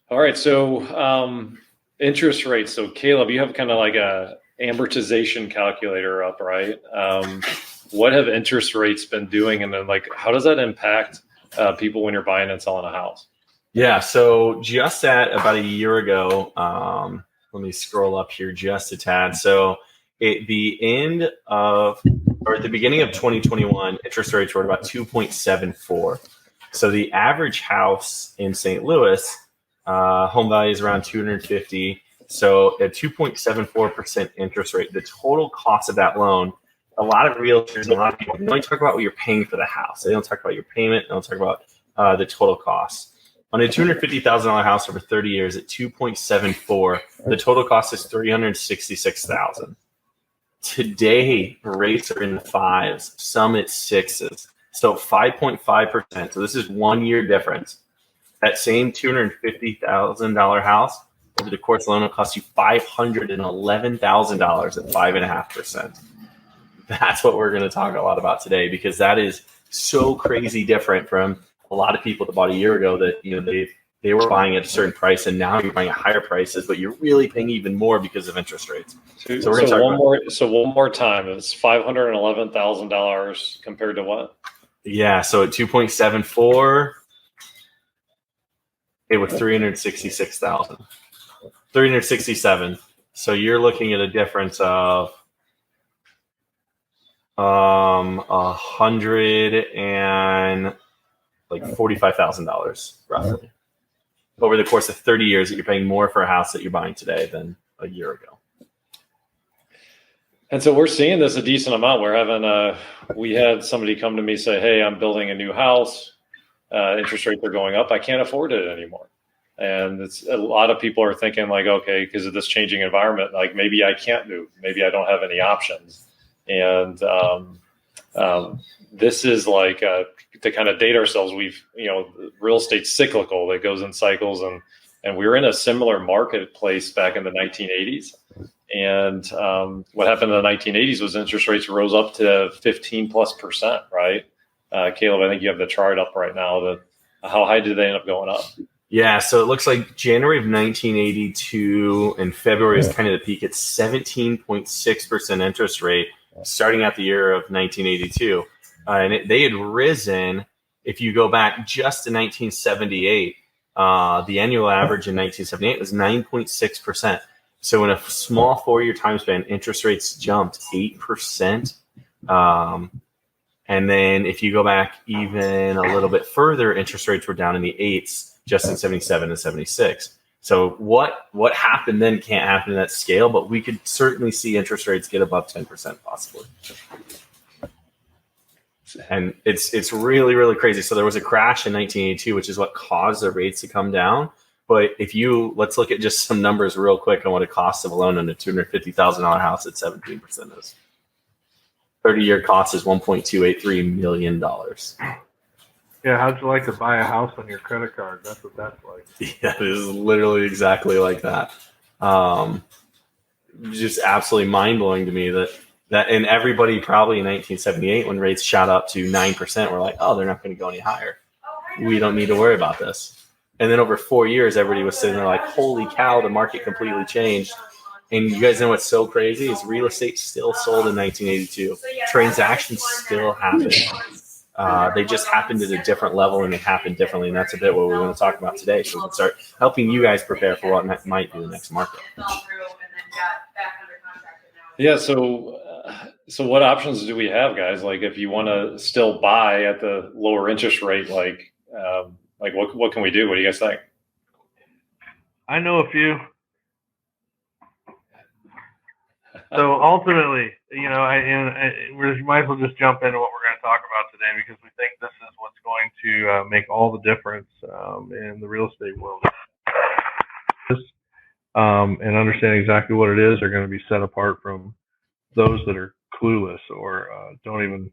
All right. So interest rates. So Caleb, you have kind of like a amortization calculator up, right? What have interest rates been doing, and then like how does that impact people when you're buying and selling a house? Yeah, so just at about a year ago, let me scroll up here just a tad. So at the end of, or at the beginning of 2021, interest rates were at about 2.74. So the average house in St. Louis, home value is around 250. So at 2.74% interest rate, the total cost of that loan, a lot of realtors and a lot of people, they only talk about what you're paying for the house. They don't talk about your payment. They don't talk about the total cost. On a $250,000 house over 30 years at 2.74, the total cost is $366,000. Today, rates are in the fives, some at sixes. So 5.5%. So this is 1 year difference. That same $250,000 house over the course of the loan will cost you $511,000 at 5.5%. That's what we're going to talk a lot about today, because that is so crazy different from a lot of people that bought a year ago that, you know, they were buying at a certain price, and now you're buying at higher prices, but you're really paying even more because of interest rates. So we're going to talk one more time. It's $511,000 compared to what? Yeah, so at 2.74, it was 366,000, 367. So you're looking at a difference of $145,000 roughly over the course of 30 years, that you're paying more for a house that you're buying today than a year ago. And so we're seeing this a decent amount. We had somebody come to me say, "Hey, I'm building a new house. Interest rates are going up. I can't afford it anymore." And it's a lot of people are thinking like, okay, because of this changing environment, like maybe I can't move. Maybe I don't have any options. And this is like to kind of date ourselves. Real estate's cyclical. It goes in cycles, and we were in a similar marketplace back in the 1980s. And what happened in the 1980s was interest rates rose up to 15+%, right? Caleb, I think you have the chart up right now. How high did they end up going up? Yeah, so it looks like January of 1982 and February is kind of the peak at 17.6% interest rate, starting out the year of 1982. They had risen, if you go back just to 1978, the annual average in 1978 was 9.6%. So in a small 4-year time span, interest rates jumped 8%. And then if you go back even a little bit further, interest rates were down in the eights just in 77 and 76. So what happened then can't happen in that scale, but we could certainly see interest rates get above 10% possibly. And it's really, really crazy. So there was a crash in 1982, which is what caused the rates to come down. But let's look at just some numbers real quick on what it costs of a loan on a $250,000 house at 17% is. 30-year cost is $1.283 million. Yeah, how'd you like to buy a house on your credit card? That's what that's like. Yeah, it is literally exactly like that. Just absolutely mind-blowing to me that and everybody probably in 1978 when rates shot up to 9%, were like, oh, they're not going to go any higher. We don't need to worry about this. And then over 4 years, everybody was sitting there like, holy cow, the market completely changed. And you guys know what's so crazy is real estate still sold in 1982. Transactions still happen. They just happened at a different level, and they happened differently. And that's a bit what we want to talk about today. So we can start helping you guys prepare for what might be the next market. Yeah. So what options do we have, guys? Like if you want to still buy at the lower interest rate, like what can we do? What do you guys think? I know a few. So ultimately, we might as well just jump into what we're going to talk about today, because we think this is what's going to make all the difference in the real estate world. And understanding exactly what it is are going to be set apart from those that are clueless or don't even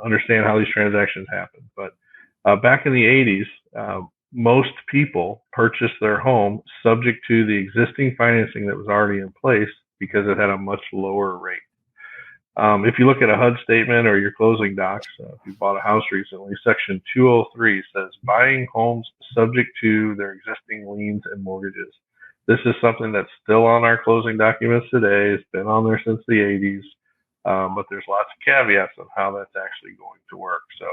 understand how these transactions happen. But back in the 80s, most people purchased their home subject to the existing financing that was already in place, because it had a much lower rate. If you look at a HUD statement or your closing docs, if you bought a house recently, Section 203 says buying homes subject to their existing liens and mortgages. This is something that's still on our closing documents today. It's been on there since the 80s, but there's lots of caveats on how that's actually going to work. So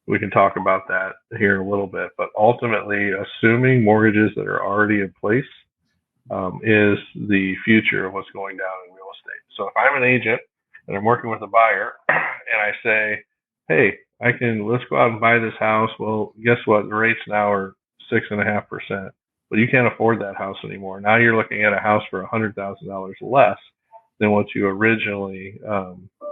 we can talk about that here in a little bit. But ultimately, assuming mortgages that are already in place is the future of what's going down in real estate. So if I'm an agent and I'm working with a buyer and I say, hey, let's go out and buy this house. Well, guess what? The rates now are 6.5%, but you can't afford that house anymore. Now you're looking at a house for $100,000 less than what you originally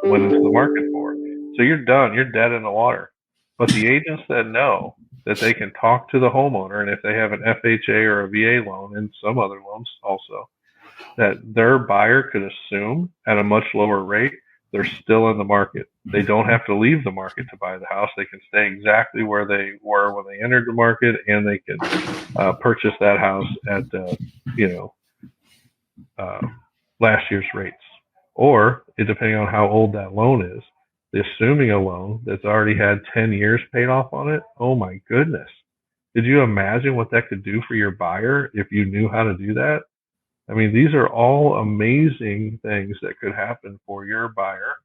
went into the market for. So you're done. You're dead in the water. But the agent said no, that they can talk to the homeowner, and if they have an FHA or a VA loan and some other loans also, that their buyer could assume at a much lower rate they're still in the market. They don't have to leave the market to buy the house. They can stay exactly where they were when they entered the market, and they can purchase that house at last year's rates. Or, depending on how old that loan is, assuming a loan that's already had 10 years paid off on it, oh my goodness. Did you imagine what that could do for your buyer if you knew how to do that? I mean, these are all amazing things that could happen for your buyer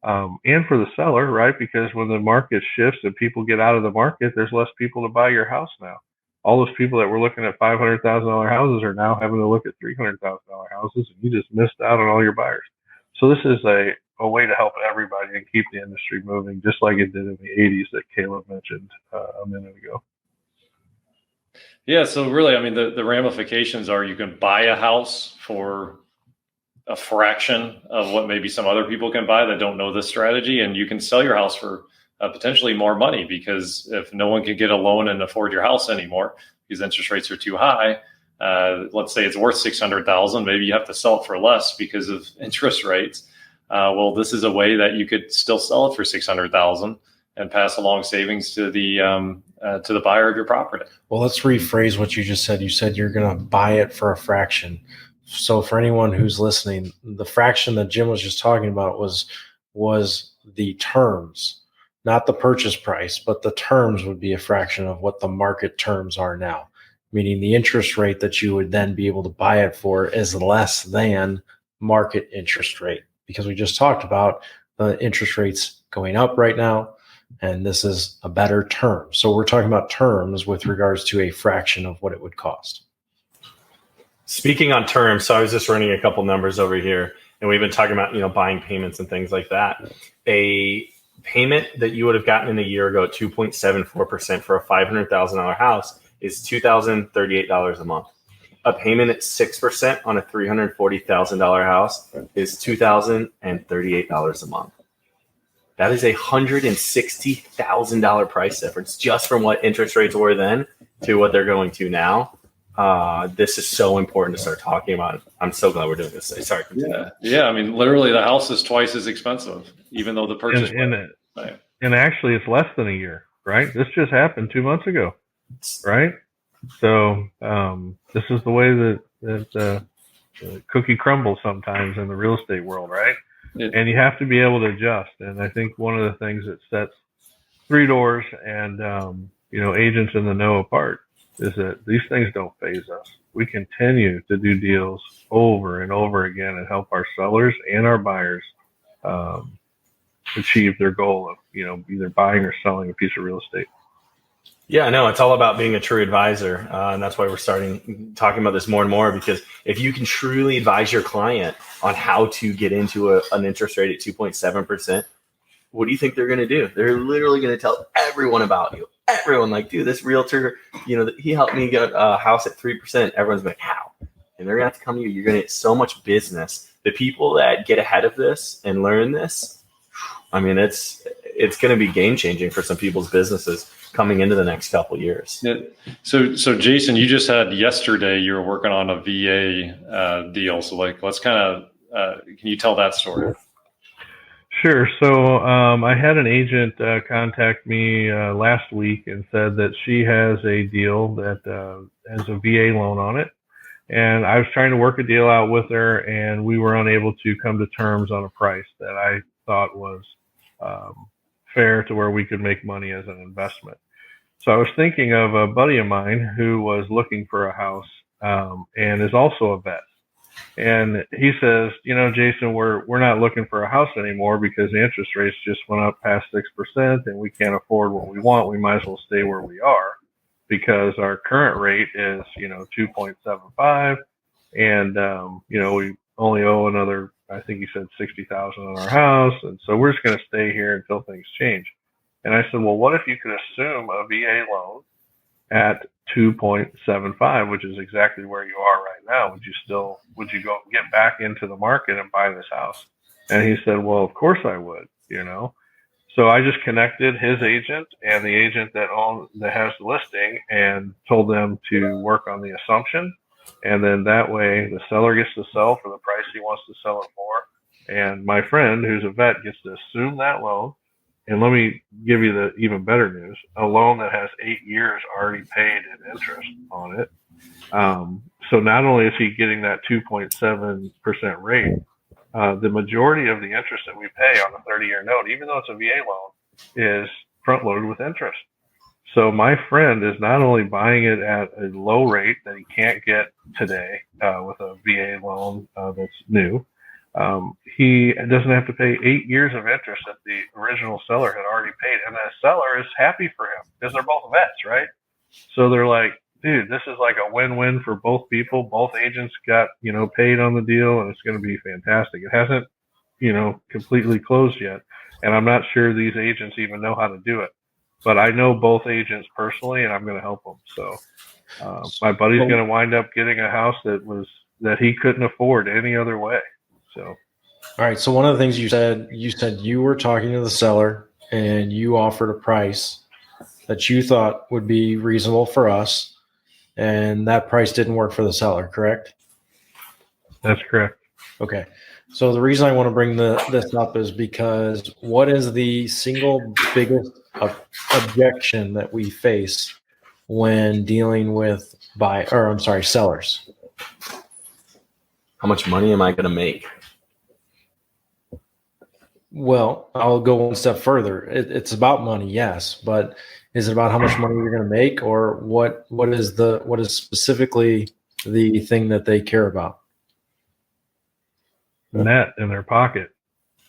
and for the seller, right? Because when the market shifts and people get out of the market, there's less people to buy your house now. All those people that were looking at $500,000 houses are now having to look at $300,000 houses, and you just missed out on all your buyers. So this is a way to help everybody and keep the industry moving, just like it did in the 80s that Caleb mentioned a minute ago. Yeah, so really, I mean, the ramifications are you can buy a house for a fraction of what maybe some other people can buy that don't know this strategy, and you can sell your house for potentially more money, because if no one can get a loan and afford your house anymore because interest rates are too high, let's say it's worth $600,000, maybe you have to sell it for less because of interest rates. Well, this is a way that you could still sell it for $600,000 and pass along savings to the buyer of your property. Well, let's rephrase what you just said. You said you're going to buy it for a fraction. So for anyone who's listening, the fraction that Jim was just talking about was the terms, not the purchase price, but the terms would be a fraction of what the market terms are now, meaning the interest rate that you would then be able to buy it for is less than market interest rate, because we just talked about the interest rates going up right now, and this is a better term. So we're talking about terms with regards to a fraction of what it would cost. Speaking on terms, so I was just running a couple numbers over here, and we've been talking about, buying payments and things like that. A payment that you would have gotten in a year ago at 2.74% for a $500,000 house is $2,038 a month. A payment at 6% on a $340,000 house is $2,038 a month. That is a $160,000 price difference just from what interest rates were then to what they're going to now. This is so important to start talking about. I'm so glad we're doing this. Sorry. Yeah. I mean, literally, the house is twice as expensive, even though the purchase. And actually, it's less than a year, right? This just happened 2 months ago, right? So this is the way that the cookie crumbles sometimes in the real estate world, right? And you have to be able to adjust. And I think one of the things that sets Three Doors and agents in the know apart is that these things don't faze us. We continue to do deals over and over again and help our sellers and our buyers achieve their goal of either buying or selling a piece of real estate. Yeah, no, it's all about being a true advisor. And that's why we're talking about this more and more, because if you can truly advise your client on how to get into an interest rate at 2.7%, what do you think they're going to do? They're literally going to tell everyone about you. Everyone, like, dude, this realtor, he helped me get a house at 3%. Everyone's like, how? And they're going to have to come to you. You're going to get so much business. The people that get ahead of this and learn this, I mean, it's going to be game changing for some people's businesses coming into the next couple of years. Yeah. So Jason, you just had yesterday, you were working on a VA deal. So let's kind of, can you tell that story? Sure. So I had an agent contact me last week and said that she has a deal that has a VA loan on it. And I was trying to work a deal out with her, and we were unable to come to terms on a price that I thought was fair to where we could make money as an investment. So I was thinking of a buddy of mine who was looking for a house and is also a vet. And he says, Jason, we're not looking for a house anymore because the interest rates just went up past 6% and we can't afford what we want. We might as well stay where we are because our current rate is, 2.75. And, we only owe another, I think he said 60,000 on our house. And so we're just going to stay here until things change. And I said, well, what if you could assume a VA loan at 2.75, which is exactly where you are right now? Would you go get back into the market and buy this house? And he said, well, of course I would, So I just connected his agent and the agent that has the listing and told them to work on the assumption. And then that way the seller gets to sell for the price he wants to sell it for. And my friend, who's a vet, gets to assume that loan. And let me give you the even better news, a loan that has 8 years already paid in interest on it. So not only is he getting that 2.7% rate, the majority of the interest that we pay on a 30-year note, even though it's a VA loan, is front-loaded with interest. So my friend is not only buying it at a low rate that he can't get today with a VA loan that's new, he doesn't have to pay 8 years of interest that the original seller had already paid. And that seller is happy for him because they're both vets, right? So they're like, dude, this is like a win-win for both people. Both agents got, paid on the deal, and it's going to be fantastic. It hasn't, completely closed yet. And I'm not sure these agents even know how to do it. But I know both agents personally, and I'm going to help them. So my buddy's going to wind up getting a house that he couldn't afford any other way. So, all right. So one of the things you said you were talking to the seller and you offered a price that you thought would be reasonable for us, and that price didn't work for the seller, correct? That's correct. Okay. So the reason I want to bring this up is because what is the single biggest objection that we face when dealing with sellers? How much money am I going to make? Well, I'll go one step further. It's about money, yes, but is it about how much money you're going to make, or what is specifically the thing that they care about? Net in their pocket.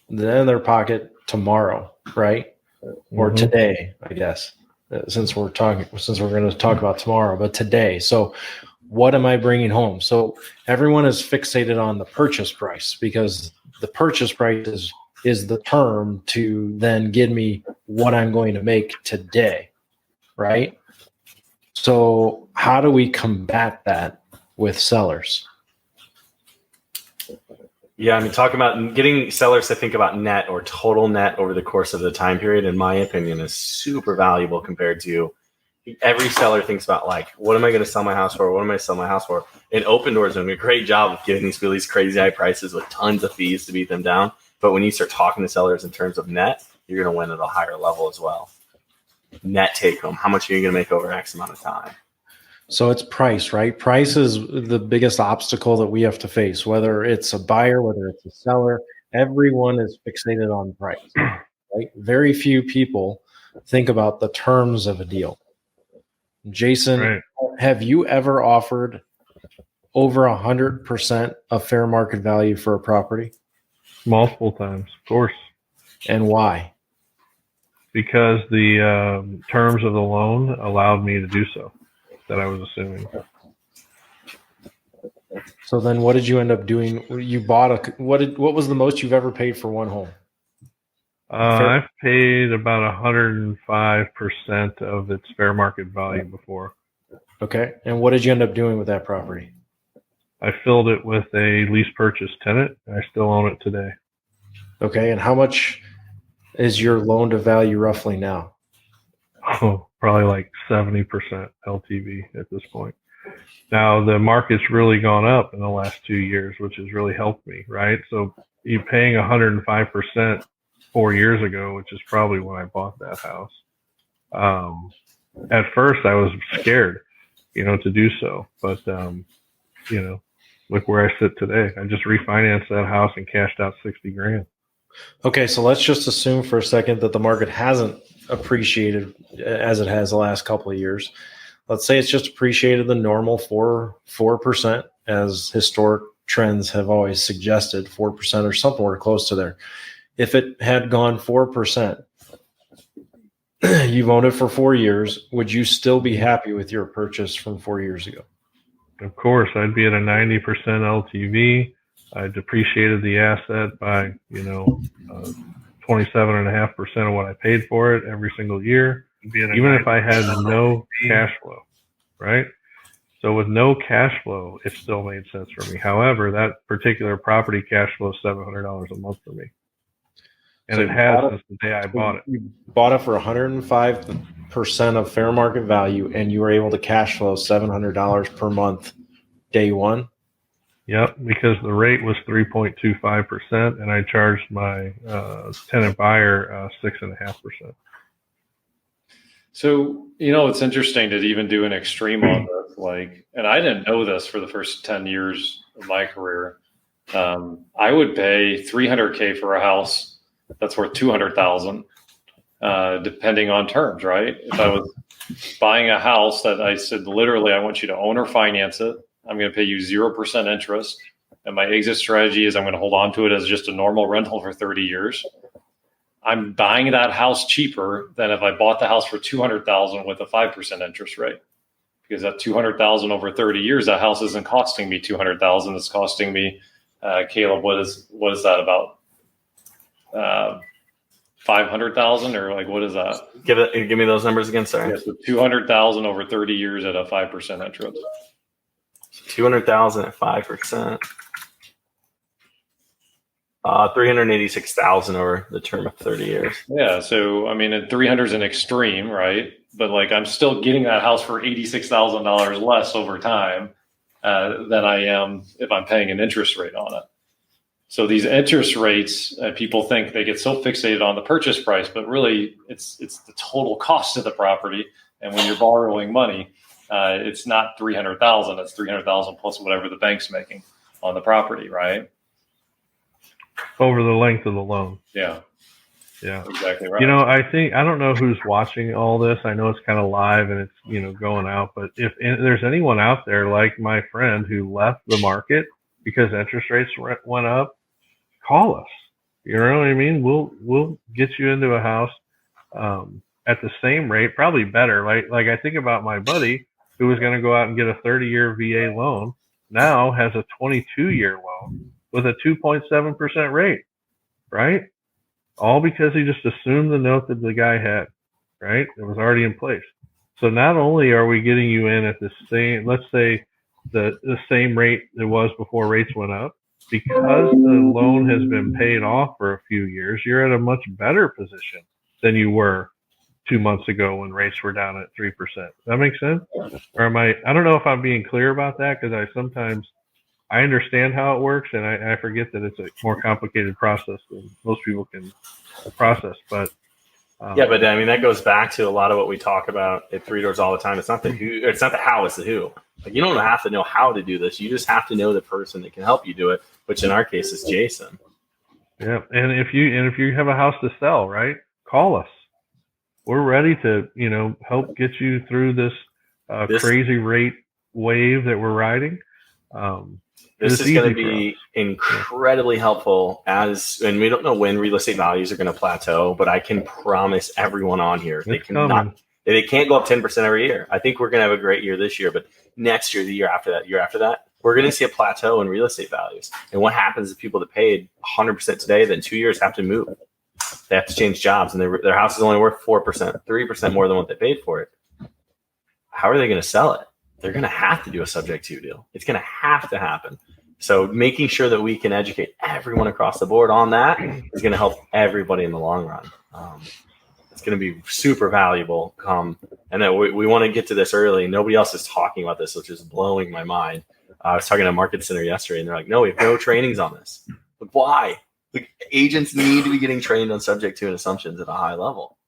Then in their pocket tomorrow, right? Or today, I guess, since we're going to talk about tomorrow, but today. So what am I bringing home? So everyone is fixated on the purchase price because the purchase price is the term to then give me what I'm going to make today, right? So how do we combat that with sellers? Yeah, talking about getting sellers to think about net or total net over the course of the time period, in my opinion, is super valuable compared to every seller thinks about, like, what am I going to sell my house for? What am I going to sell my house for? And Open Doors doing a great job of giving these people these crazy high prices with tons of fees to beat them down. But when you start talking to sellers in terms of net, you're going to win at a higher level as well. Net take home. How much are you going to make over X amount of time? So it's price, right? Price is the biggest obstacle that we have to face, whether it's a buyer, whether it's a seller. Everyone is fixated on price, right? Very few people think about the terms of a deal. Jason, right. Have you ever offered over 100% of fair market value for a property? Multiple times, of course. And why? Because the terms of the loan allowed me to do so, that I was assuming. So then what did you end up doing? You bought what was the most you've ever paid for one home? I've paid about 105% of its fair market value before. Okay. And what did you end up doing with that property? I filled it with a lease purchase tenant. I still own it today. Okay. And how much is your loan to value roughly now? Oh, probably like 70% LTV at this point. Now, the market's really gone up in the last 2 years, which has really helped me, right? So you're paying 105% 4 years ago, which is probably when I bought that house. At first, I was scared, to do so. But look where I sit today. I just refinanced that house and cashed out $60,000. Okay, so let's just assume for a second that the market hasn't appreciated as it has the last couple of years. Let's say it's just appreciated the normal 4%, as historic trends have always suggested, 4% or somewhere close to there. If it had gone 4%, you've owned it for 4 years, would you still be happy with your purchase from 4 years ago? Of course, I'd be at a 90% LTV. I depreciated the asset by, 27.5% of what I paid for it every single year, even if I had no cash flow, right? So with no cash flow, it still made sense for me. However, that particular property cash flow is $700 a month for me. And So it has since the day I bought it. You bought it for 105% of fair market value, and you were able to cash flow $700 per month day one. Yep, because the rate was 3.25%, and I charged my tenant buyer 6.5%. So, it's interesting to even do an extreme on this. And I didn't know this for the first 10 years of my career. I would pay $300K for a house that's worth $200,000, depending on terms, right? If I was buying a house that I said, literally, I want you to own or finance it, I'm going to pay you 0% interest. And my exit strategy is I'm going to hold on to it as just a normal rental for 30 years. I'm buying that house cheaper than if I bought the house for $200,000 with a 5% interest rate. Because that $200,000 over 30 years, that house isn't costing me $200,000. It's costing me, Caleb, what is that about? $500,000 or what is that? Give me those numbers again. Sorry. Yeah, so $200,000 over 30 years at a 5% interest. 200,000 at 5%. 386,000 over the term of 30 years. Yeah, so and 300 is an extreme, right? But I'm still getting that house for $86,000 less over time than I am if I'm paying an interest rate on it. So these interest rates, people think they get so fixated on the purchase price, but really it's the total cost of the property. And when you're borrowing money, it's not $300,000. It's $300,000 plus whatever the bank's making on the property, right? Over the length of the loan. Yeah. Yeah. Exactly right. I don't know who's watching all this. I know it's kind of live and it's, going out, but if there's anyone out there like my friend who left the market because interest rates went up, call us. You know what I mean? We'll get you into a house at the same rate, probably better. Like I think about my buddy who was going to go out and get a 30-year VA loan, now has a 22-year loan with a 2.7% rate, right? All because he just assumed the note that the guy had, right? It was already in place. So not only are we getting you in at the same, let's say the same rate it was before rates went up, because the loan has been paid off for a few years, you're at a much better position than you were 2 months ago when rates were down at 3%. That makes sense? Or I don't know if I'm being clear about that, because I understand how it works, and I forget that it's a more complicated process than most people can process. But that goes back to a lot of what we talk about at Three Doors all the time. It's not the who, it's not the how, it's the who. You don't have to know how to do this. You just have to know the person that can help you do it, which in our case is Jason. Yeah, and if you have a house to sell, right, call us. We're ready to help get you through this crazy rate wave that we're riding. This is going to be incredibly helpful and we don't know when real estate values are going to plateau, but I can promise everyone on here they can't go up 10% every year. I think we're going to have a great year this year, but next year, the year after that, we're going to see a plateau in real estate values. And what happens if people that paid 100% today, then 2 years have to move? They have to change jobs, and their house is only worth 4%, 3% more than what they paid for it. How are they going to sell it? They're going to have to do a subject to deal. It's going to have to happen. So making sure that we can educate everyone across the board on that is going to help everybody in the long run. It's going to be super valuable. And then we want to get to this early. Nobody else is talking about this, which is blowing my mind. I was talking to Market Center yesterday, and they're like, no, we have no trainings on this. Like, why? Agents need to be getting trained on subject to and assumptions at a high level.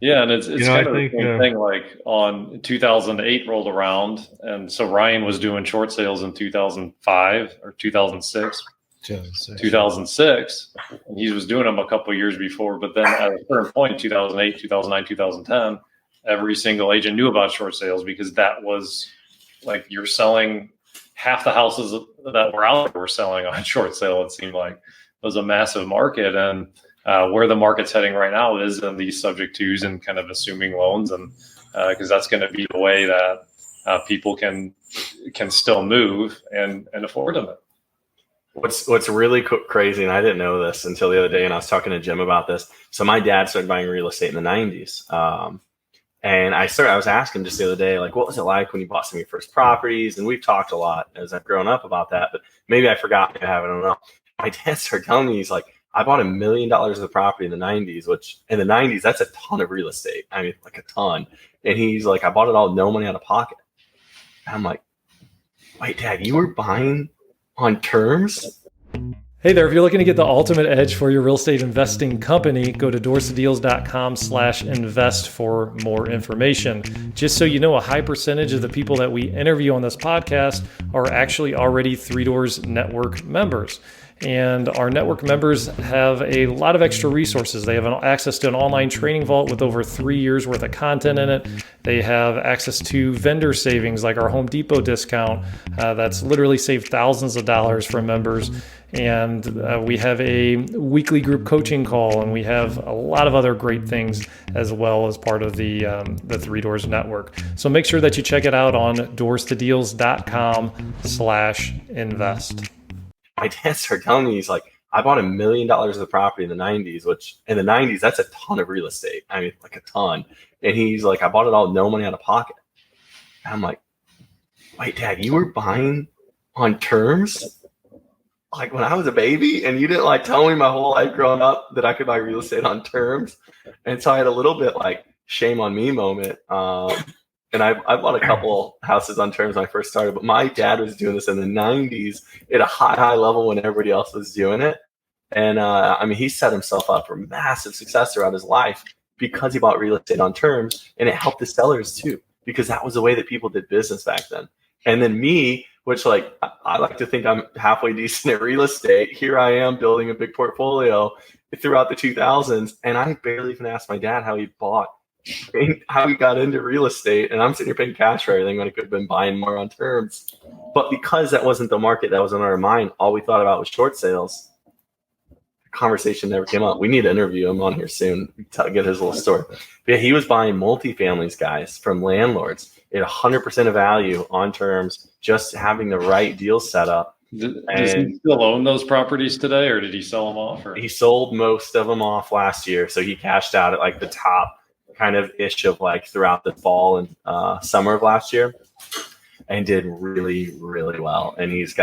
Yeah, and it's I kind of the think same thing. Like on 2008 rolled around, and so Ryan was doing short sales in 2005 or 2006. 2006, and he was doing them a couple of years before. But then at a certain point, 2008, 2009, 2010, every single agent knew about short sales because that was like you're selling half the houses that were out there were selling on short sale. It seemed like it was a massive market, and where the market's heading right now is in these subject twos and kind of assuming loans, and because that's going to be the way that people can still move and afford them. What's really crazy, and I didn't know this until the other day, and I was talking to Jim about this. So my dad started buying real estate in the 90s. And I was asking just the other day, like, what was it like when you bought some of your first properties? And we've talked a lot as I've grown up about that, but maybe I forgot to have it. I don't know. My dad started telling me, he's like, I bought $1 million of property in the 90s, which in the 90s, that's a ton of real estate. I mean, like a ton. And he's like, I bought it all, no money out of pocket. And I'm like, wait, Dad, you were buying on terms? Hey there, if you're looking to get the ultimate edge for your real estate investing company, go to doorstodeals.com/invest for more information. Just so you know, a high percentage of the people that we interview on this podcast are actually already Three Doors Network members. And our network members have a lot of extra resources. They have access to an online training vault with over 3 years worth of content in it. They have access to vendor savings like our Home Depot discount that's literally saved thousands of dollars for members. And we have a weekly group coaching call, and we have a lot of other great things as well as part of the Three Doors Network. So make sure that you check it out on doorstodeals.com/invest. My dad started telling me, he's like, I bought $1 million of property in the 90s, which in the 90s, that's a ton of real estate. I mean, like a ton. And he's like, I bought it all, no money out of pocket. And I'm like, wait, Dad, you were buying on terms? Like when I was a baby, and you didn't like tell me my whole life growing up that I could buy real estate on terms. And so I had a little bit like shame on me moment. And I bought a couple houses on terms when I first started, but my dad was doing this in the 90s at a high level when everybody else was doing it. And I mean, he set himself up for massive success throughout his life because he bought real estate on terms, and it helped the sellers too, because that was the way that people did business back then. And then me, which like, I like to think I'm halfway decent at real estate. Here I am building a big portfolio throughout the 2000s. And I barely even asked my dad how he got into real estate, and I'm sitting here paying cash for everything when I could have been buying more on terms. But because that wasn't the market that was in our mind, all we thought about was short sales. The conversation never came up. We need to interview him on here soon, get his little story. But yeah, he was buying multifamilies, guys, from landlords at 100% of value on terms, just having the right deal set up. Does he still own those properties today, or did he sell them off? Or? He sold most of them off last year, so he cashed out at like the top kind of ish of like throughout the fall and summer of last year, and did really, really well. And he has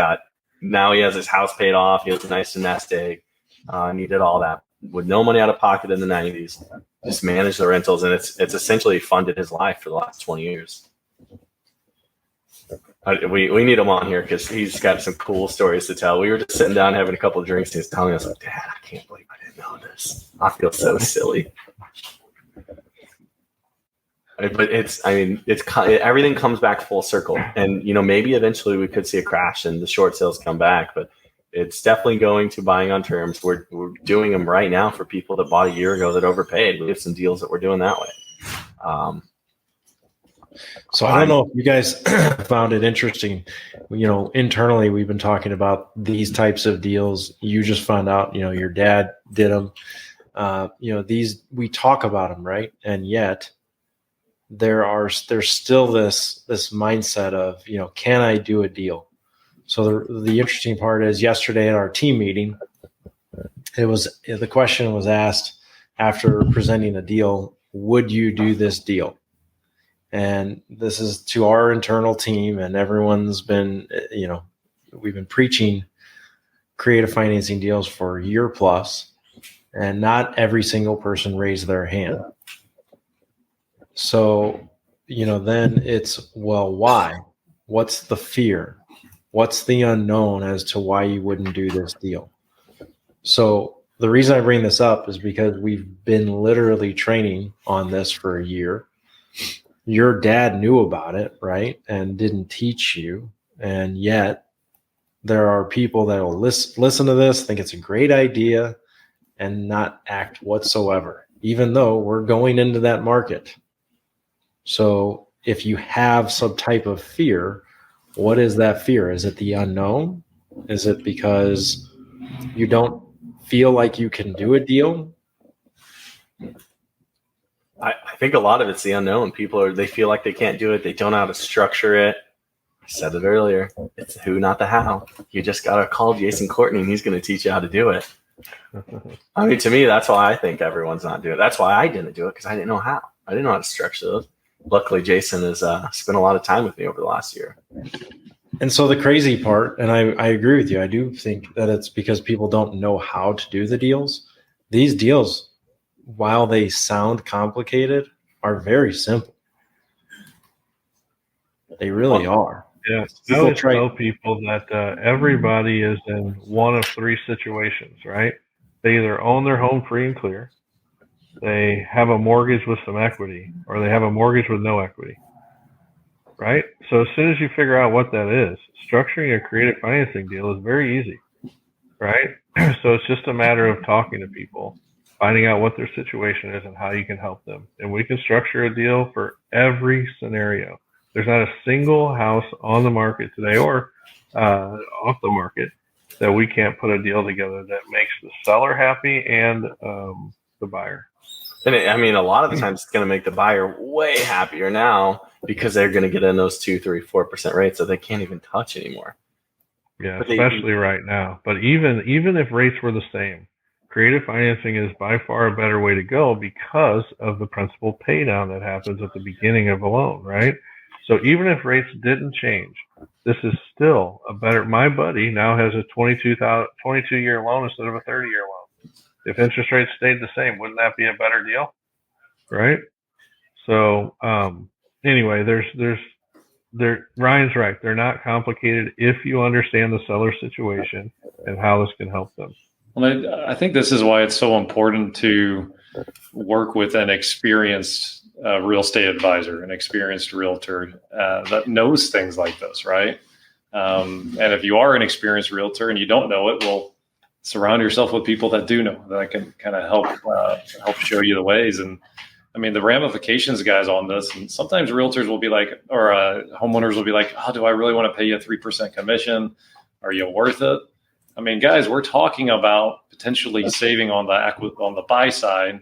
his house paid off. He has a nice nest egg. And he did all that with no money out of pocket in the 90s, just managed the rentals. And it's essentially funded his life for the last 20 years. We need him on here because he's got some cool stories to tell. We were just sitting down having a couple of drinks, and he's telling us, like, Dad, I can't believe I didn't know this. I feel so silly. But everything comes back full circle, and maybe eventually we could see a crash and the short sales come back, but it's definitely going to buying on terms. We're doing them right now for people that bought a year ago that overpaid. We have some deals that we're doing that way. So I don't know if you guys found it interesting. Internally we've been talking about these types of deals. You just found out, your dad did them. These, we talk about them, right? And yet there's still this mindset of, can I do a deal? So the interesting part is yesterday at our team meeting, the question was asked after presenting a deal, would you do this deal? And this is to our internal team, and everyone's been, we've been preaching creative financing deals for a year plus, and not every single person raised their hand. So, then it's, well, why? What's the fear? What's the unknown as to why you wouldn't do this deal? So the reason I bring this up is because we've been literally training on this for a year. Your dad knew about it, right? And didn't teach you. And yet there are people that will listen to this, think it's a great idea, and not act whatsoever, even though we're going into that market. So if you have some type of fear, what is that fear? Is it the unknown? Is it because you don't feel like you can do a deal? I think a lot of it's the unknown. They feel like they can't do it. They don't know how to structure it. I said it earlier. It's the who, not the how. You just got to call Jason Courtney and he's going to teach you how to do it. I mean, to me, that's why I think everyone's not doing it. That's why I didn't do it, because I didn't know how. I didn't know how to structure those. Luckily, Jason has spent a lot of time with me over the last year. And so the crazy part, and I agree with you, I do think that it's because people don't know how to do the deals. These deals, while they sound complicated, are very simple. They really are. Yeah, I People always try- tell people that everybody is in one of three situations, right? They either own their home free and clear, they have a mortgage with some equity, or they have a mortgage with no equity, right? So as soon as you figure out what that is, structuring a creative financing deal is very easy, right? So it's just a matter of talking to people, finding out what their situation is and how you can help them. And we can structure a deal for every scenario. There's not a single house on the market today or off the market that we can't put a deal together that makes the seller happy and the buyer. And a lot of the times it's going to make the buyer way happier now because they're going to get in those 2, 3, 4% rates that they can't even touch anymore. Yeah, But especially right now. But even if rates were the same, creative financing is by far a better way to go because of the principal pay down that happens at the beginning of a loan, right? So even if rates didn't change, this is still a better. My buddy now has a 22-year loan instead of a 30-year loan. If interest rates stayed the same, wouldn't that be a better deal, right? So anyway, Ryan's right. They're not complicated if you understand the seller situation and how this can help them. Well, I think this is why it's so important to work with an experienced real estate advisor, an experienced realtor that knows things like this, right? And if you are an experienced realtor and you don't know it, well, surround yourself with people that do know, that can kind of help show you the ways. And I mean, the ramifications, guys, on this, and sometimes realtors will be like, or homeowners will be like, oh, do I really want to pay you a 3% commission? Are you worth it? I mean, guys, we're talking about potentially saving on the buy side,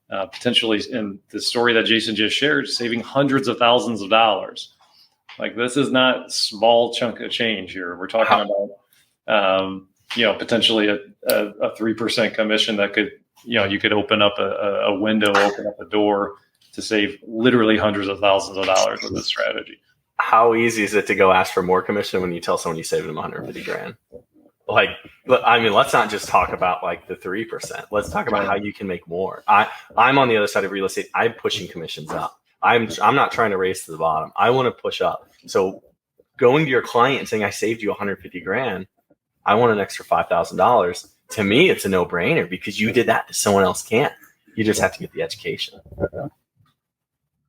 potentially in the story that Jason just shared, saving hundreds of thousands of dollars. Like, this is not small chunk of change here. We're talking about, potentially a 3% commission that could, you could open up a window, open up a door to save literally hundreds of thousands of dollars with this strategy. How easy is it to go ask for more commission when you tell someone you saved them $150,000? Like, I mean, let's not just talk about like the 3%. Let's talk about how you can make more. I'm on the other side of real estate. I'm pushing commissions up. I'm not trying to race to the bottom. I want to push up. So going to your client and saying, I saved you $150,000, I want an extra $5,000. To me, it's a no-brainer because you did that. Someone else can't. You just have to get the education.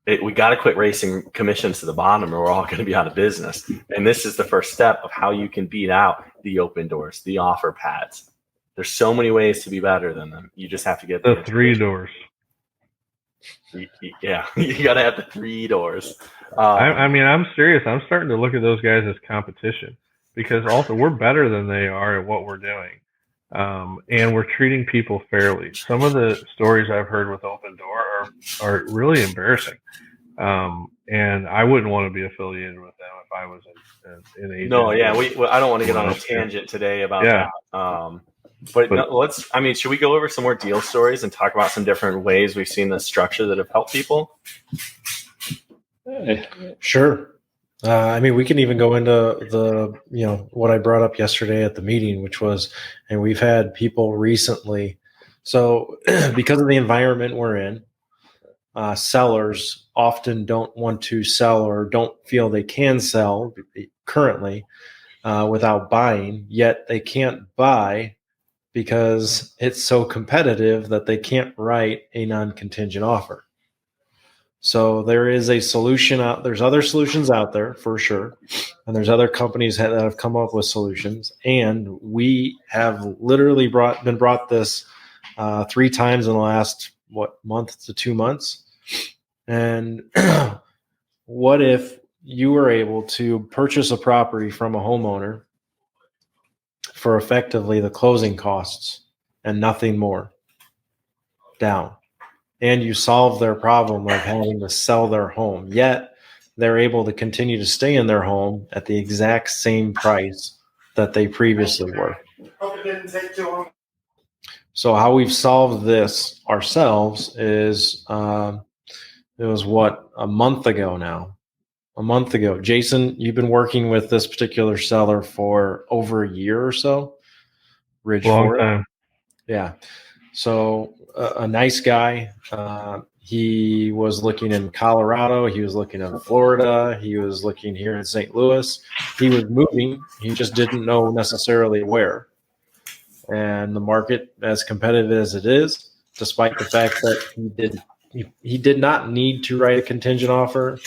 We got to quit racing commissions to the bottom or we're all going to be out of business. And this is the first step of how you can beat out the open doors, the offer pads. There's so many ways to be better than them. You just have to get the 3 doors. Yeah, you got to have the 3 doors. I mean, I'm serious. I'm starting to look at those guys as competition because also we're better than they are at what we're doing. And we're treating people fairly. Some of the stories I've heard with Open Door are really embarrassing. And I wouldn't want to be affiliated with them if I was an agent. No, yeah, I don't want to get on a tangent today about that. But no, should we go over some more deal stories and talk about some different ways we've seen this structure that have helped people? Sure. We can even go into what I brought up yesterday at the meeting, which was, and we've had people recently. So because of the environment we're in, sellers often don't want to sell or don't feel they can sell currently without buying, yet they can't buy because it's so competitive that they can't write a non-contingent offer. So there is a solution out. There's other solutions out there for sure, and there's other companies that have come up with solutions. And we have literally been brought this 3 times in the last month to 2 months. And what if you were able to purchase a property from a homeowner for effectively the closing costs and nothing more down? And you solve their problem of having to sell their home, yet they're able to continue to stay in their home at the exact same price that they previously were. Hope it didn't take too long. So how we've solved this ourselves is it was a month ago now. A month ago. Jason, you've been working with this particular seller for over a year or so. Ridge Long Forest. time. Yeah. So a nice guy. He was looking in Colorado. He was looking in Florida. He was looking here in St. Louis. He was moving. He just didn't know necessarily where. And the market, as competitive as it is, despite the fact that he did not need to write a contingent offer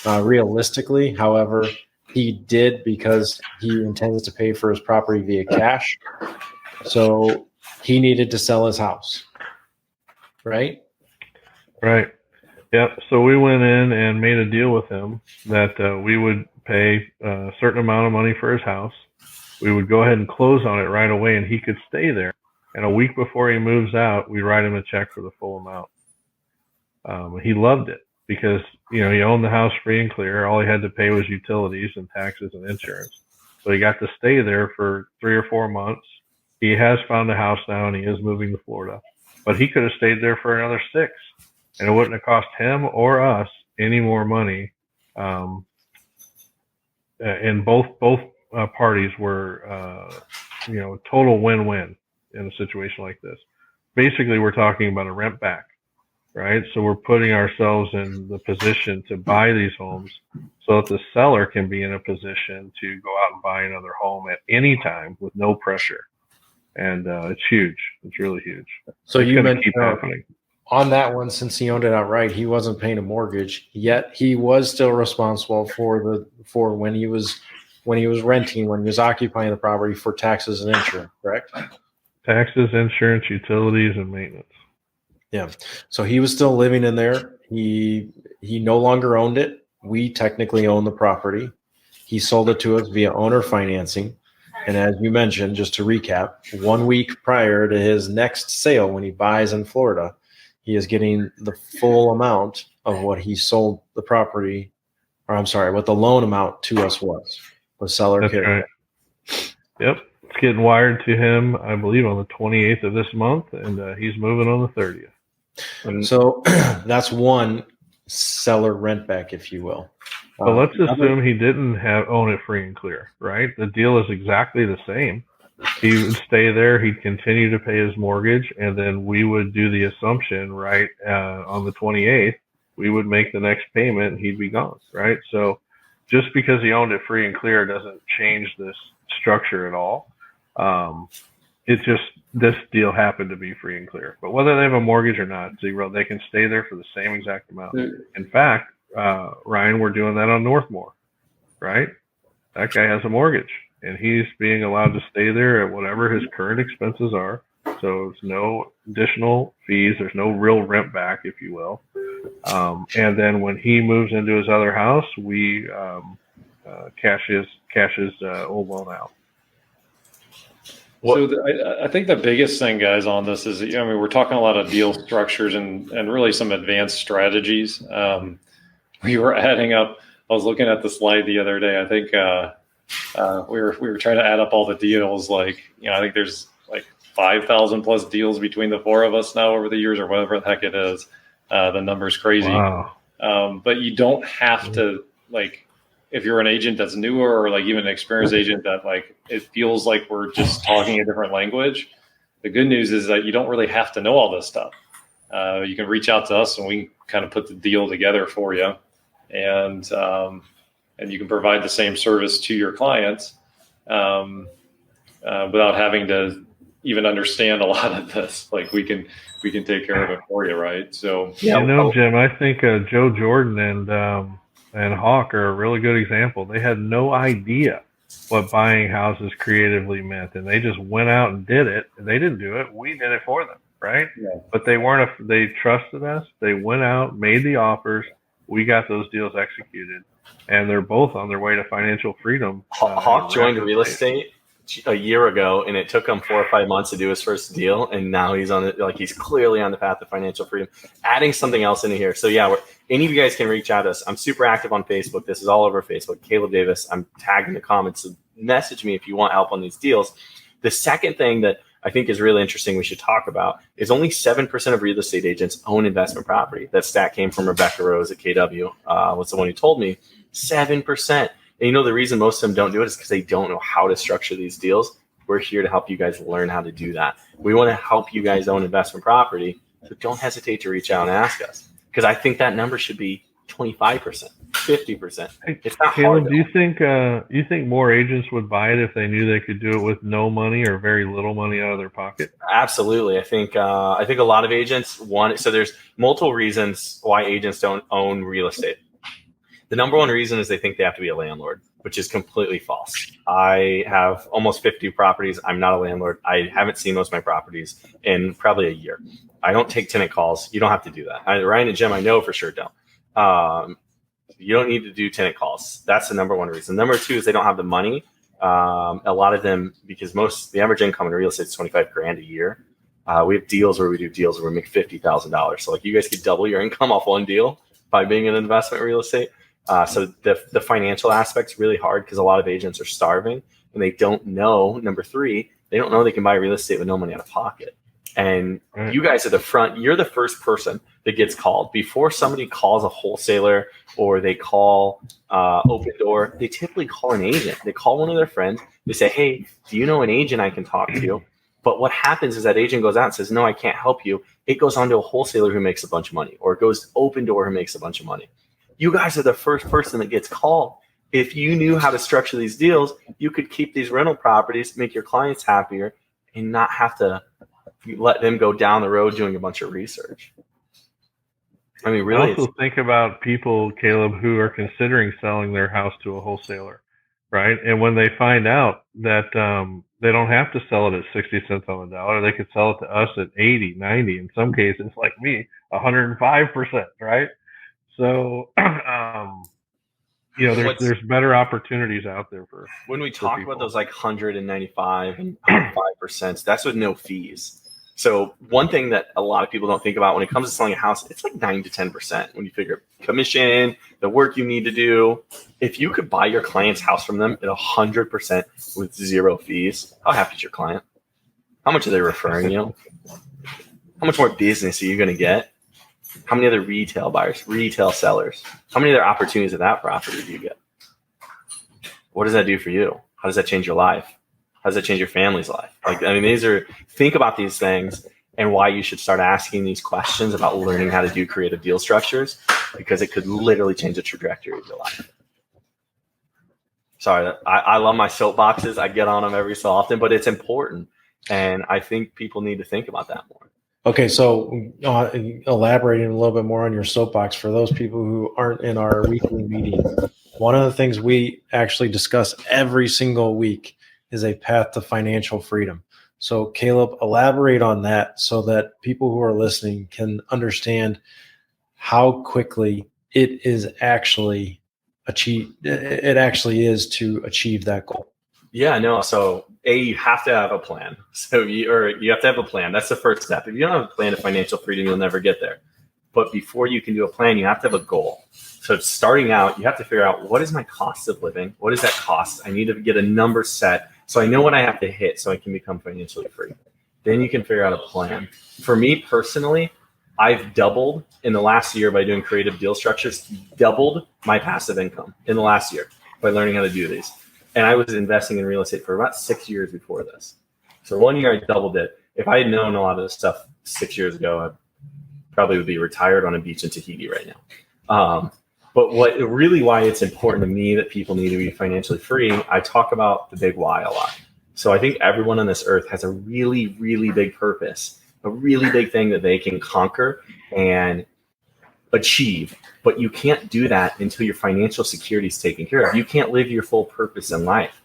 realistically. However, he did because he intends to pay for his property via cash. So he needed to sell his house, right? Right. Yep. So we went in and made a deal with him that we would pay a certain amount of money for his house. We would go ahead and close on it right away, and he could stay there. And a week before he moves out, we write him a check for the full amount. He loved it because, he owned the house free and clear. All he had to pay was utilities and taxes and insurance. So he got to stay there for 3 or 4 months. He has found a house now, and he is moving to Florida. But he could have stayed there for another 6, and it wouldn't have cost him or us any more money. And both parties were, total win-win in a situation like this. Basically, we're talking about a rent back, right? So we're putting ourselves in the position to buy these homes so that the seller can be in a position to go out and buy another home at any time with no pressure. And it's huge. It's really huge. So It's you gonna mentioned keep happening. on that one, since he owned it outright, he wasn't paying a mortgage, yet he was still responsible for when he was renting, when he was occupying the property, for taxes and insurance, correct? Taxes, insurance, utilities, and maintenance. Yeah. So he was still living in there. He no longer owned it. We technically own the property. He sold it to us via owner financing. And as you mentioned, just to recap, 1 week prior to his next sale, when he buys in Florida, he is getting the full amount of what he sold the property, or I'm sorry, what the loan amount to us was seller That's carry. right. Yep. It's getting wired to him, I believe, on the 28th of this month, and he's moving on the 30th. And So that's one seller rent back, if you will. so let's Another- assume he didn't own it free and clear, right? The deal is exactly the same. He would stay there. He'd continue to pay his mortgage, and then we would do the assumption, right? On the 28th, we would make the next payment, and he'd be gone, right? So just because he owned it free and clear doesn't change this structure at all. It's just this deal happened to be free and clear. But whether they have a mortgage or not, zero, they can stay there for the same exact amount. In fact, Ryan, we're doing that on Northmore, right? That guy has a mortgage, and he's being allowed to stay there at whatever his current expenses are. So there's no additional fees. There's no real rent back, if you will. And then when he moves into his other house, we cash his old loan out. So I think the biggest thing, guys, on this is, we're talking a lot of deal structures and really some advanced strategies. We were adding up. I was looking at the slide the other day. I think we were trying to add up all the deals. I think there's 5,000 plus deals between the 4 of us now over the years, or whatever the heck it is. The number's crazy. Wow. But you don't have to, if you're an agent that's newer, or even an experienced agent that it feels like we're just talking a different language. The good news is that you don't really have to know all this stuff. You can reach out to us, and we kind of put the deal together for you, and you can provide the same service to your clients without having to even understand a lot of this. Like we can take care of it for you, right? So Yeah, Jim, I think Joe Jordan and Hawk are a really good example. They had no idea what buying houses creatively meant, and they just went out and did it. And they didn't do it; we did it for them, right? Yeah. But they weren't. They trusted us. They went out, made the offers. We got those deals executed, and they're both on their way to financial freedom. Hawk joined real estate a year ago, and it took him 4 or 5 months to do his first deal, and now he's on it. Like he's clearly on the path to financial freedom. Adding something else into here. So yeah, any of you guys can reach out to us. I'm super active on Facebook. This is all over Facebook. Caleb Davis. I'm tagged in the comments. So message me if you want help on these deals. The second thing that I think is really interesting we should talk about is only 7% of real estate agents own investment property. That stat came from Rebecca Rose at KW. Was the one who told me 7%. And the reason most of them don't do it is because they don't know how to structure these deals. We're here to help you guys learn how to do that. We want to help you guys own investment property. So don't hesitate to reach out and ask us, because I think that number should be 25%, 50%. It's not Caleb, hard. do you think more agents would buy it if they knew they could do it with no money or very little money out of their pocket? Absolutely. I think a lot of agents want it. So there's multiple reasons why agents don't own real estate. The number one reason is they think they have to be a landlord, which is completely false. I have almost 50 properties. I'm not a landlord. I haven't seen most of my properties in probably a year. I don't take tenant calls. You don't have to do that. Ryan and Jim, I know for sure don't. You don't need to do tenant calls. That's the number one reason. Number two is they don't have the money. A lot of them, because the average income in real estate is $25,000 a year. We have deals where we make $50,000. So like you guys could double your income off one deal by being in investment real estate. So the financial aspect's really hard because a lot of agents are starving and they don't know. Number three, they don't know they can buy real estate with no money out of pocket. And you guys are you're the first person that gets called. Before somebody calls a wholesaler or they call Open Door, they typically call an agent. They call one of their friends. They say, hey, do you know an agent I can talk to? But what happens is that agent goes out and says, no, I can't help you. It goes on to a wholesaler who makes a bunch of money, or it goes to Open Door who makes a bunch of money. You guys are the first person that gets called. If you knew how to structure these deals, you could keep these rental properties, make your clients happier, and not have to let them go down the road doing a bunch of research. I mean, really. I also think about people, Caleb, who are considering selling their house to a wholesaler, right? And when they find out that they don't have to sell it at 60 cents on the dollar, they could sell it to us at 80, 90, in some cases, like me, 105%, right? So, there's better opportunities out there for when we talk about those like 195 and 105%, that's with no fees. So one thing that a lot of people don't think about when it comes to selling a house, it's like 9 to 10% when you figure commission, the work you need to do. If you could buy your client's house from them at 100% with zero fees, how happy is your client? How much are they referring you? How much more business are you going to get? How many other retail buyers, retail sellers? How many other opportunities of that property do you get? What does that do for you? How does that change your life? How does that change your family's life? Think about these things and why you should start asking these questions about learning how to do creative deal structures, because it could literally change the trajectory of your life. Sorry, I love my soapboxes. I get on them every so often, but it's important. And I think people need to think about that more. Okay, so elaborating a little bit more on your soapbox for those people who aren't in our weekly meeting. One of the things we actually discuss every single week is a path to financial freedom. So Caleb, elaborate on that so that people who are listening can understand how quickly it is actually achieved. It actually is to achieve that goal. Yeah, no. So you have to have a plan. So you have to have a plan. That's the first step. If you don't have a plan to financial freedom, you'll never get there. But before you can do a plan, you have to have a goal. So starting out, you have to figure out, what is my cost of living? What does that cost? I need to get a number set so I know what I have to hit so I can become financially free. Then you can figure out a plan. For me personally, I've doubled in the last year by doing creative deal structures, doubled my passive income in the last year by learning how to do these. And I was investing in real estate for about 6 years before this. So 1 year I doubled it. If I had known a lot of this stuff 6 years ago, I probably would be retired on a beach in Tahiti right now. But why it's important to me that people need to be financially free, I talk about the big why a lot. So I think everyone on this earth has a really, really big purpose, a really big thing that they can conquer and achieve. But you can't do that until your financial security is taken care of. You can't live your full purpose in life.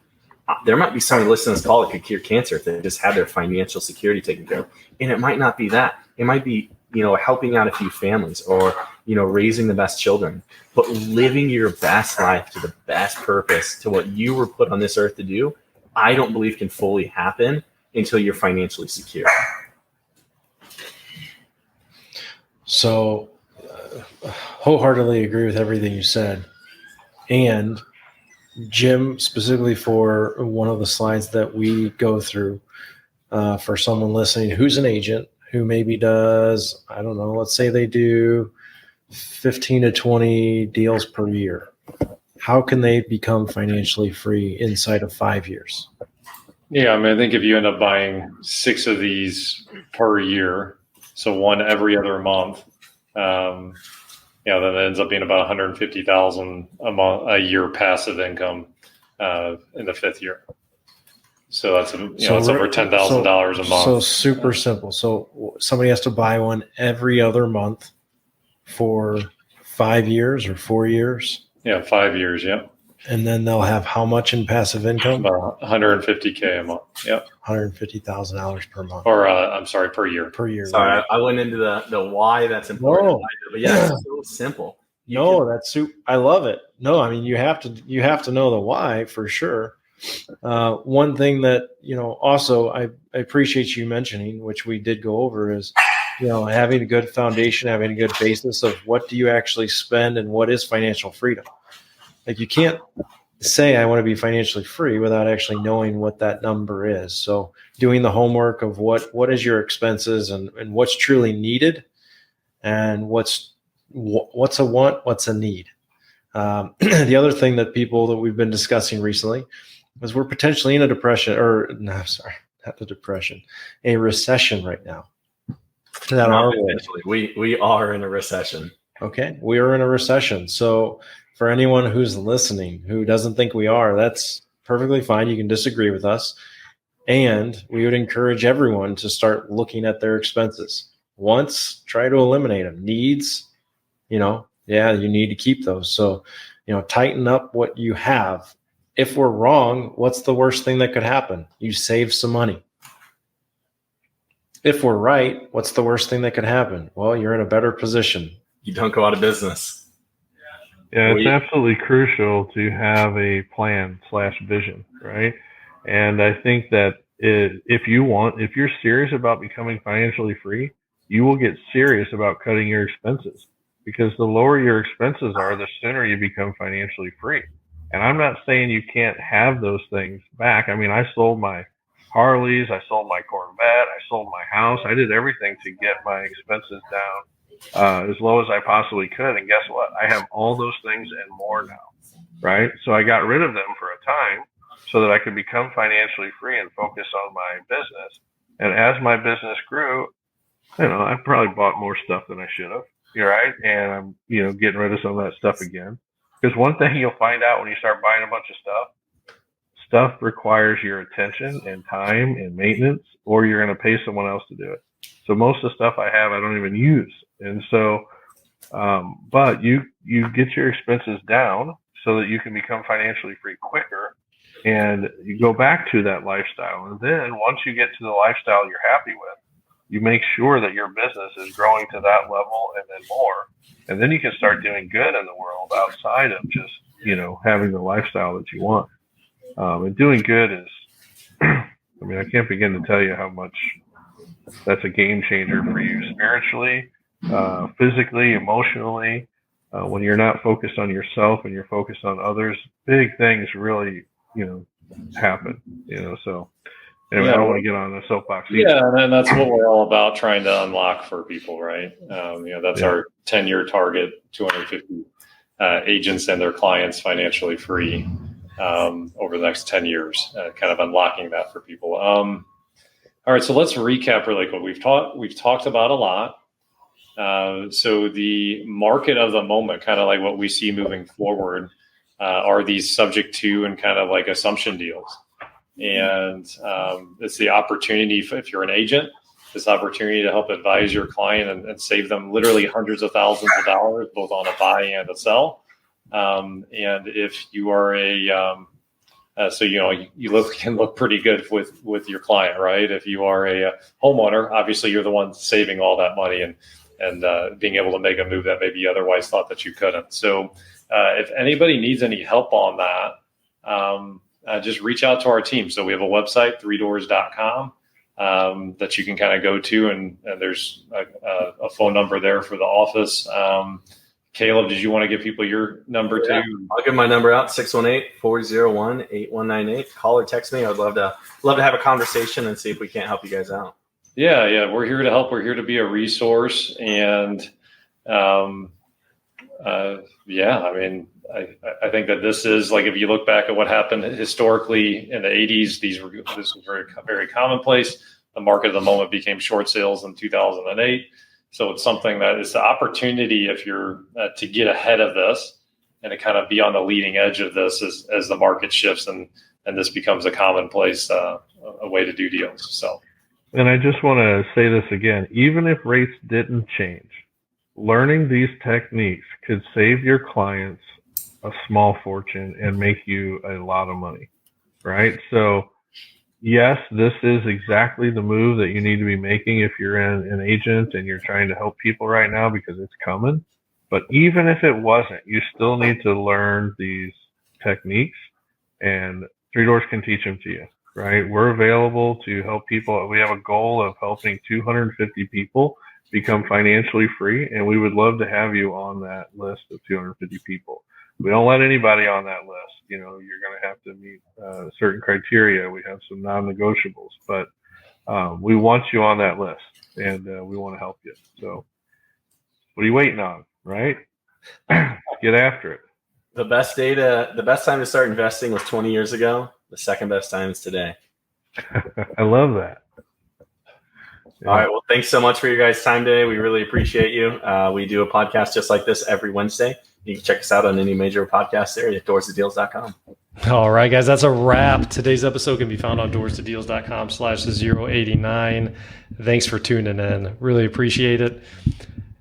There might be somebody listening to this call that could cure cancer if they just had their financial security taken care of. And it might not be that. It might be, helping out a few families or, raising the best children. But living your best life to the best purpose, to what you were put on this earth to do, I don't believe can fully happen until you're financially secure. So, wholeheartedly agree with everything you said. And Jim, specifically for one of the slides that we go through, for someone listening who's an agent who maybe does, I don't know, let's say they do 15 to 20 deals per year. How can they become financially free inside of 5 years? Yeah, I think if you end up buying 6 of these per year, so one every other month, then it ends up being about $150,000 a year passive income in the 5th year. So that's it's over $10,000 a month. So super simple. So somebody has to buy one every other month for 5 years or 4 years. Yeah, 5 years. Yep. And then they'll have how much in passive income? About $150K a month. Yep. $150,000 per month. Or per year. Per year. Sorry, I went into the why that's important. No. But yeah, it's so simple. That's super. I love it. No, you have to know the why for sure. One thing that, also I appreciate you mentioning, which we did go over, is, having a good foundation, having a good basis of what do you actually spend and what is financial freedom. Like, you can't say I want to be financially free without actually knowing what that number is. So doing the homework of what is your expenses and what's truly needed and what's a want, what's a need. The other thing that people that we've been discussing recently is we're potentially in a a recession right now. We are in a recession. Okay, we are in a recession. So for anyone who's listening who doesn't think we are, that's perfectly fine. You can disagree with us. And we would encourage everyone to start looking at their expenses. Once, try to eliminate them. Needs, you need to keep those. So, tighten up what you have. If we're wrong, what's the worst thing that could happen? You save some money. If we're right, what's the worst thing that could happen? Well, you're in a better position. You don't go out of business. Yeah, it's absolutely crucial to have a plan / vision, right? And I think that if you're serious about becoming financially free, you will get serious about cutting your expenses, because the lower your expenses are, the sooner you become financially free. And I'm not saying you can't have those things back. I sold my Harleys, I sold my Corvette, I sold my house. I did everything to get my expenses down as low as I possibly could. And guess what? I have all those things and more now, right? So I got rid of them for a time so that I could become financially free and focus on my business. And as my business grew, I probably bought more stuff than I should have. You're right. And I'm, getting rid of some of that stuff again. Because one thing you'll find out when you start buying a bunch of stuff requires your attention and time and maintenance, or you're going to pay someone else to do it. So most of the stuff I have, I don't even use. And so, but you get your expenses down so that you can become financially free quicker, and you go back to that lifestyle. And then once you get to the lifestyle you're happy with, you make sure that your business is growing to that level and then more. And then you can start doing good in the world outside of just, having the lifestyle that you want. And doing good is, I can't begin to tell you how much that's a game changer for you spiritually, physically, emotionally. When you're not focused on yourself and you're focused on others, big things really, happen, so. Anyway, I don't want to get on the soapbox either. Yeah, and that's what we're all about, trying to unlock for people, right? That's our 10-year target, 250 agents and their clients financially free over the next 10 years, kind of unlocking that for people. All right, so let's recap really quick. We've talked about a lot. So the market of the moment, kind of like what we see moving forward, are these subject to and kind of like assumption deals. And it's the opportunity, if you're an agent, this opportunity to help advise your client and save them literally hundreds of thousands of dollars, both on a buy and a sell. And if you are so you can look pretty good with your client, right? If you are a homeowner, obviously you're the one saving all that money and being able to make a move that maybe you otherwise thought that you couldn't. So if anybody needs any help on that, just reach out to our team. So we have a website, 3doors.com, that you can kind of go to, and there's a phone number there for the office. Caleb, did you want to give people your number too? I'll give my number out, 618-401-8198. Call or text me. I'd love to have a conversation and see if we can't help you guys out. Yeah. We're here to help. We're here to be a resource. And I think that this is, like, if you look back at what happened historically in the 80s, this was very, very commonplace. The market at the moment became short sales in 2008. So it's something that is the opportunity, if you're to get ahead of this and to kind of be on the leading edge of this as the market shifts and this becomes a commonplace a way to do deals. So, and I just want to say this again, even if rates didn't change, learning these techniques could save your clients a small fortune and make you a lot of money, right? So yes, this is exactly the move that you need to be making if you're an agent and you're trying to help people right now, because it's coming. But even if it wasn't, you still need to learn these techniques, and 3 Doors can teach them to you, right? We're available to help people. We have a goal of helping 250 people become financially free, and we would love to have you on that list of 250 people. We don't let anybody on that list. You're going to have to meet certain criteria. We have some non-negotiables, but we want you on that list, and we want to help you. So what are you waiting on, right? Get after it. The best time to start investing was 20 years ago. The second best time is today. I love that. Yeah. All right. Well, thanks so much for your guys' time today. We really appreciate you. We do a podcast just like this every Wednesday. You can check us out on any major podcast area at doorstodeals.com. All right, guys, that's a wrap. Today's episode can be found on doorstodeals.com/089. Thanks for tuning in. Really appreciate it.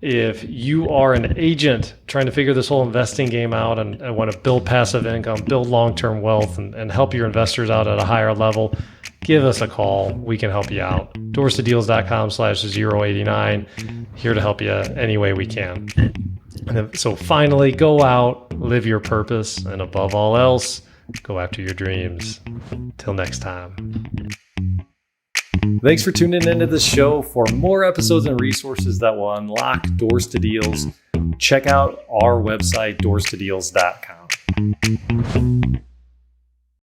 If you are an agent trying to figure this whole investing game out and want to build passive income, build long-term wealth, and help your investors out at a higher level, give us a call. We can help you out. doorstodeals.com/089. Here to help you any way we can. So finally, go out, live your purpose, and above all else, go after your dreams. Till next time. Thanks for tuning into this show. For more episodes and resources that will unlock Doors to Deals, check out our website, doorstodeals.com.